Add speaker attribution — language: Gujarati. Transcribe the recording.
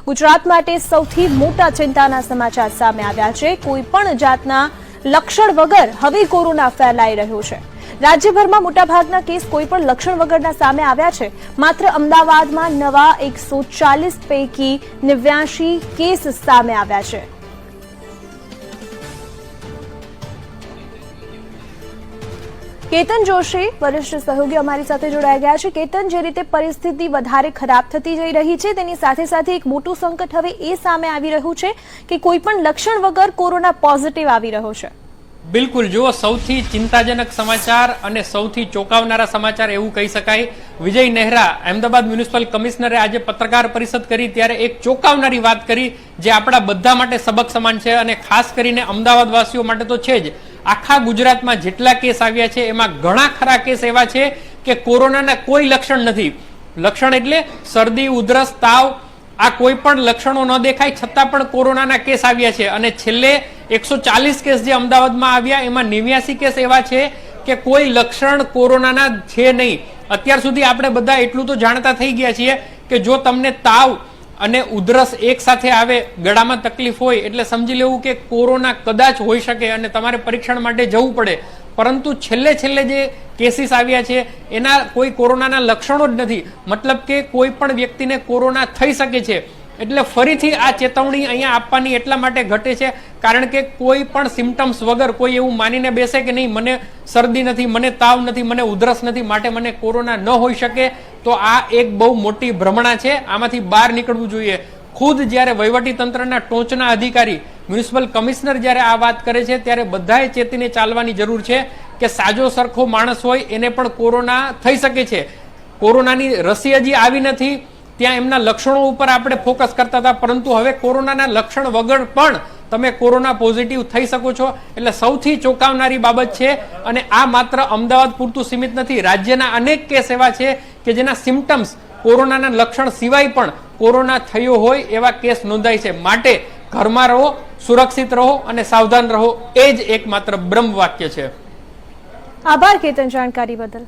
Speaker 1: ગુજરાત માટે સૌથી મોટા ચિંતાના સમાચાર સામે આવ્યા છે। કોઈપણ જાતના લક્ષણ વગર હવે કોરોના ફેલાઈ રહ્યો છે। રાજ્યભરમાં મોટાભાગના કેસ કોઈપણ લક્ષણ વગરના સામે આવ્યા છે। માત્ર અમદાવાદમાં નવા 140 પૈકી 89 કેસ સામે આવ્યા છે। केतन जोशी वरिष्ठ सहयोगी अमारी साथे जोड़ाई गया है। केतन, जे रीते परिस्थिति वधारे खराब थती जई रही छे तेनी साथे साथे एक मोटुं संकट हवे ए सामे आवी रह्युं छे के कोईपण लक्षण वगर कोरोना पॉजिटिव आवी रह्यो छे।
Speaker 2: बिल्कुल, जो सौथी चिंताजनक समाचार अने सौथी चौंकावनारा समाचार एवं कही शकाय। विजय नेहरा अहमदाबाद म्युनिसिपल कमिश्नरे आज पत्रकार परिषद करी त्यारे एक चौंकावनारी वात करी जे आपड़ा बधा माटे सबक समान छे अने खास करीने अमदावाद वासीओ माटे तो छे ज। आखा गुजरातमां जेटला केस आव्या छे एमां घणा खरा केस एवा छे के कोरोनाना कोई लक्षण नथी। लक्षण एटले शरदी, उधरस, ताव आ कोई पण लक्षणों न देखाय छतां पण कोरोनाना केस आव्या छे अने छेल्ले 140 केस जे अमदावादमां आव्या एमां 89 केस एवा छे के कोई लक्षण कोरोनाना छे नहीं। अत्यार सुधी आपणे बधा एटલું तो जाणता थई गया छीए के जो तमने ताव અને ઉધરસ એક સાથે આવે, ગળામાં તકલીફ હોય એટલે સમજી લેવું કે કોરોના કદાચ હોઈ શકે અને તમારે પરીક્ષણ માટે જવું પડે। પરંતુ છેલ્લે જે કેસીસ આવ્યા છે એના કોઈ કોરોનાના લક્ષણો જ નથી, મતલબ કે કોઈ પણ વ્યક્તિને કોરોના થઈ શકે છે। એટલે ફરીથી આ ચેતવણી અહીંયા આપવાની એટલા માટે ઘટે છે કારણ કે કોઈ પણ સિમ્પટમ્સ વગર કોઈ એવું માનીને બેસે કે નહીં મને શરદી નથી, મને તાવ નથી, મને ઉધરસ નથી માટે મને કોરોના ન હોઈ શકે, તો આ એક બહુ મોટી ભ્રમણા છે। આમાંથી બહાર નીકળવું જોઈએ। ખુદ જ્યારે વહીવટી તંત્રના ટોચના અધિકારી મ્યુનિસિપલ કમિશનર જ્યારે આ વાત કરે છે ત્યારે બધાએ ચેતીને ચાલવાની જરૂર છે કે સાજો સરખો માણસ હોય એને પણ કોરોના થઈ શકે છે। કોરોનાની રસી હજી આવી નથી, ત્યાં એમના લક્ષણો ઉપર આપણે ફોકસ કરતા હતા, પરંતુ હવે કોરોનાના લક્ષણ વગર પણ તમે કોરોના પોઝિટિવ થઈ શકો છો। એટલે સૌથી ચોંકાવનારી બાબત છે અને આ માત્ર અમદાવાદ પૂરતું સીમિત નથી। રાજ્યના અનેક કેસ એવા છે કે જેના સિમ્પટમ્સ કોરોનાના લક્ષણ સિવાય પણ કોરોના થયો હોય એવા કેસ નોંધાય છે। માટે ઘરમાં રહો, સુરક્ષિત રહો અને સાવધાન રહો, એ જ એકમાત્ર બ્રહ્મ વાક્ય છે।
Speaker 1: આભાર કેતન, જાણકારી બદલ।